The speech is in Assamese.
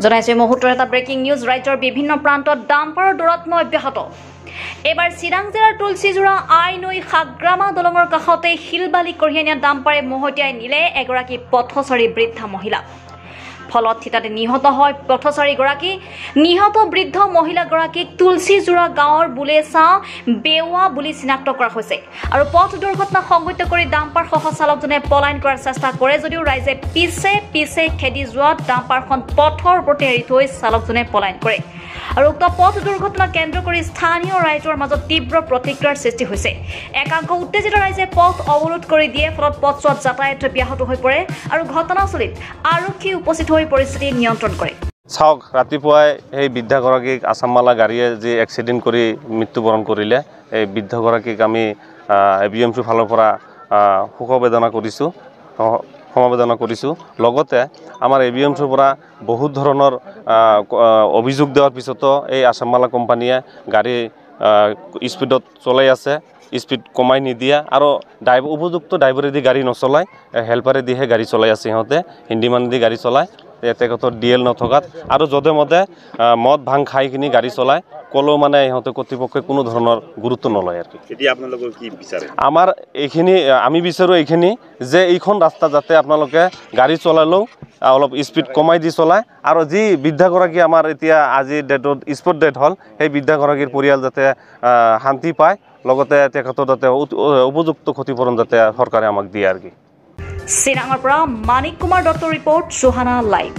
জনাইছে মুহূৰ্তৰ এটা ব্ৰেকিং নিউজ ৰাজ্যৰ বিভিন্ন প্ৰান্তত ডাম্পাৰৰ দৌৰাত্ম্য অব্যাহত এবাৰ চিৰাং জিলাৰ তুলসীজোৰা আইনৈ সাগ্ৰামা দলঙৰ কাষতে শিলবালি কঢ়িয়াই নিয়া ডাম্পাৰে মহতিয়াই নিলে এগৰাকী পথচাৰী বৃদ্ধা মহিলা ফলত থিতাতে নিহত হয় পথচাৰীগৰাকী নিহত বৃদ্ধ মহিলাগৰাকীক তুলসীজোৰা গাঁৱৰ বুলেচা বেৱা বুলি চিনাক্ত কৰা হৈছে আৰু পথ দুৰ্ঘটনা সংঘটিত কৰি ডাম্পাৰ সহ চালকজনে পলায়ন কৰাৰ চেষ্টা কৰে যদিও ৰাইজে পিছে খেদি যোৱা ডাম্পাৰখন পথৰ ওপৰতে এৰি থৈ চালকজনে পলায়ন কৰে আৰু উক্ত পথ দুৰ্ঘটনা কেন্দ্ৰ কৰি স্থানীয় ৰাইজৰ মাজত তীব্ৰ প্ৰতিক্ৰিয়াৰ সৃষ্টি হৈছে একাংশ উত্তেজিত ৰাইজে পথ অৱৰোধ কৰি দিয়ে ফলত পথছোৱাত যাতায়াত ব্যাহত হৈ পৰে আৰু ঘটনাস্থলীত আৰক্ষী উপস্থিত হৈ পৰিস্থিতি নিয়ন্ত্ৰণ কৰে চাওক ৰাতিপুৱাই এই বৃদ্ধাগৰাকীক আছামমালা গাড়ীয়ে যি এক্সিডেণ্ট কৰি মৃত্যুবৰণ কৰিলে এই বৃদ্ধগৰাকীক আমি এবিএমচিৰ ফালৰ পৰা শোকবেদনা কৰিছোঁ লগতে আমাৰ এবিএমচিৰ পৰা বহুত ধৰণৰ অভিযোগ দিয়াৰ পিছতো এই আছামমালা কোম্পানীয়ে গাড়ী স্পীডত চলাই আছে স্পীড কমাই নিদিয়া আৰু উপযুক্ত ড্ৰাইভাৰেদি গাড়ী নচলায় হেল্পাৰেদিহে গাড়ী চলাই আছে সিহঁতে হিন্দী মানুহেদি গাড়ী চলায় তেখেতৰ ডিএল নথকাত আৰু যধে মধে মদ ভাং খাই কিনি গাড়ী চলায় ক'লেও মানে ইহঁতে কৰ্তৃপক্ষই কোনো ধৰণৰ গুৰুত্ব নলয় আৰু এতিয়া আপোনালোকৰ কি বিচাৰে আমাৰ এইখিনি আমি বিচাৰোঁ এইখিনি যে এইখন ৰাস্তা যাতে আপোনালোকে গাড়ী চলালেও অলপ স্পীড কমাই দি চলায় আৰু যি বৃদ্ধাগৰাকী আমাৰ এতিয়া আজিৰ ডেটত স্পট ডেট হ'ল সেই বৃদ্ধাগৰাকীৰ পৰিয়াল যাতে শান্তি পায় লগতে তেখেতৰ যাতে উপযুক্ত ক্ষতিপূৰণ যাতে চৰকাৰে আমাক দিয়ে আৰু কি চিৰাঙৰ পৰা মানিক কুমাৰ দত্তৰ ৰিপৰ্ট সুহানা লাইভ